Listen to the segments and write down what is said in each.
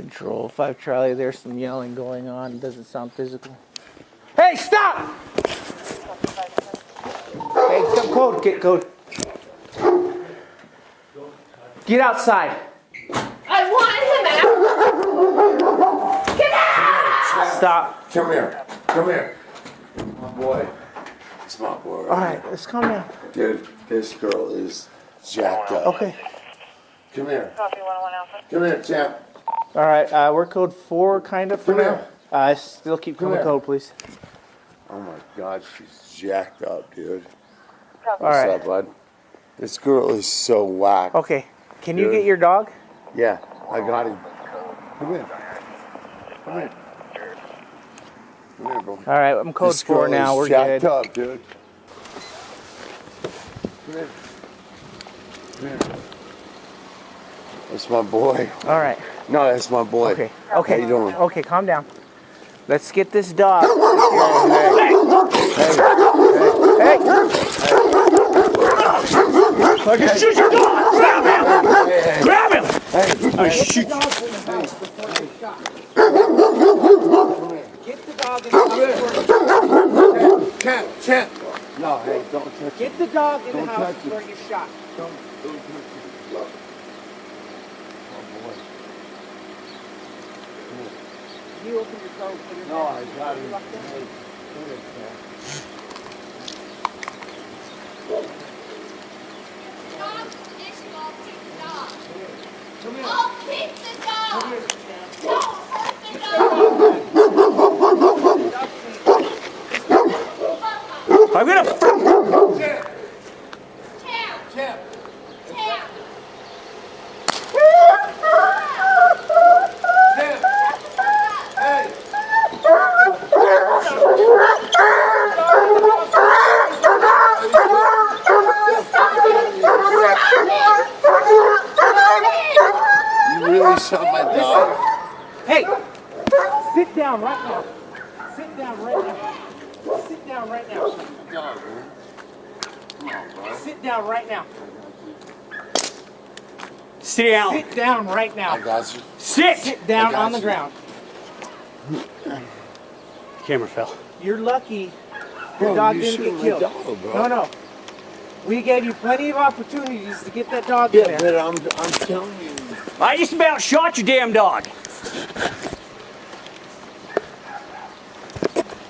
Control 5 Charlie, there's some yelling going on. It doesn't sound physical. Hey, stop! Hey, come code, get code. Get outside. I want him out. Get out! Stop. Come here. Come here. My boy. It's my boy. All right, let's calm down. Dude, this girl is jacked up. Okay. Come here. Come here, champ. All right, we're code 4 kind of for Come now. here. Still keep Come coming here. code, please. Oh my God, she's jacked up, dude. All What's right. up, bud? This girl is so whack. Okay, can you Dude. get your dog? Yeah, I got him. Come here. Come here. Come here, bro. All right, I'm code This 4 girl now. is We're jacked good. up, dude. Come here. Come here. That's my boy. All right. No, that's my boy. Okay. Okay. How you doing? Okay, calm down. Let's get this dog. Hey. Hey! Okay. Shoot your dog! Grab him! Hey. Grab him! Hey. I shoot. Get the dog in the house. Champ. No, hey, don't touch it. Get the dog in the Don't house touch it. where you're shot. Don't touch it. Oh, boy. You open your code. Put your No, I got him. Hey, come here, champ. I'll keep the dog. Don't hurt the dog. I'm gonna. Champ. Hey. You really shot my dog. Hey! Sit down right now. Sit down right now. Sit down right now. Dog, man. Come on, bro. Sit down right now. Sit down. Sit down right I now. got you. Sit. Sit down I got on the you. ground. Camera fell. You're lucky Bro, your dog you didn't shot get my killed. dog, bro. No. We gave you plenty of opportunities to get that dog in Yeah, there. but I'm telling you. I just about shot your damn dog.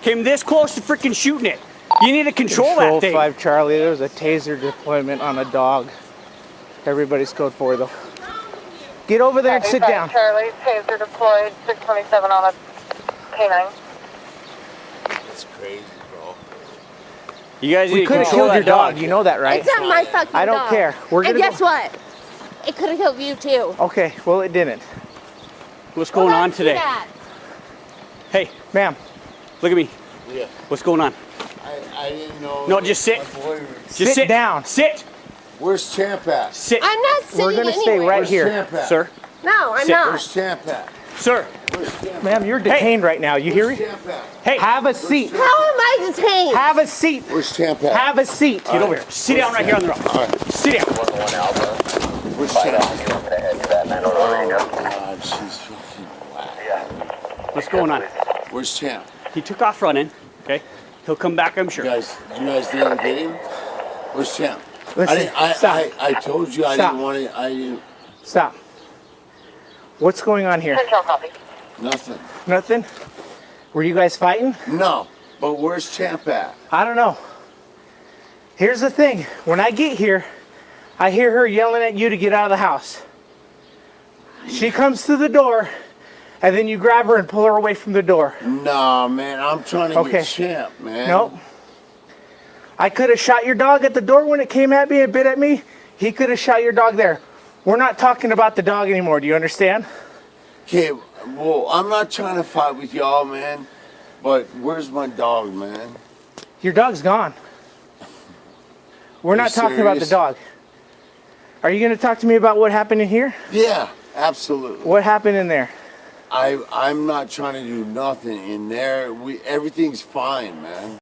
Came this close to freaking shooting it. You need to control that thing. 5 Charlie, there was a taser deployment on a dog. Everybody's code 4 though. Get over there and sit down. Charlie, taser deployed, 627 on a K9. It's crazy, bro. You guys We need to could have control killed your that dog. You know that, right? It's not my fucking dog. I don't care. We're And gonna guess what? It could have killed you too. Okay, well it didn't. What's going on today? Hey, Ma'am, look at me. Yeah. What's going on? I didn't know. No, just sit. My boy was- Just Sit down. Sit. Where's Champ at? Sit. I'm not sitting we're gonna stay anywhere. right Where's here. Champ at? Sir. No, I'm Sit. not. Where's Champ at? Sir. Where's Champ at? Ma'am, you're detained right now. You hear Where's me? Champ at? Hey. Have a seat. How am I detained? Have a seat. Where's Champ at? Have a seat. Get over here. Sit down right here on the rock. All right. Sit down. Where's Champ? Oh, God, she's fucking whack. What's going on? Where's Champ? He took off running. Okay. He'll come back, I'm sure. You guys didn't get him? Where's Champ? Listen, stop. I told you I Stop. didn't want it. I didn't. Stop. What's going on here? Control copy. Nothing. Nothing? Were you guys fighting? No. But where's Champ at? I don't know. Here's the thing. When I get here, I hear her yelling at you to get out of the house. She comes to the door, and then you grab her and pull her away from the door. Nah, man. I'm trying to Okay. get Champ, man. Nope. I could have shot your dog at the door when it came at me and bit at me. He could have shot your dog there. We're not talking about the dog anymore. Do you understand? Okay, well, I'm not trying to fight with y'all, man. But where's my dog, man? Your dog's gone. We're Are not you talking about the serious? dog. Are you going to talk to me about what happened in here? Yeah, absolutely. What happened in there? I'm not trying to do nothing in there. Everything's fine, man.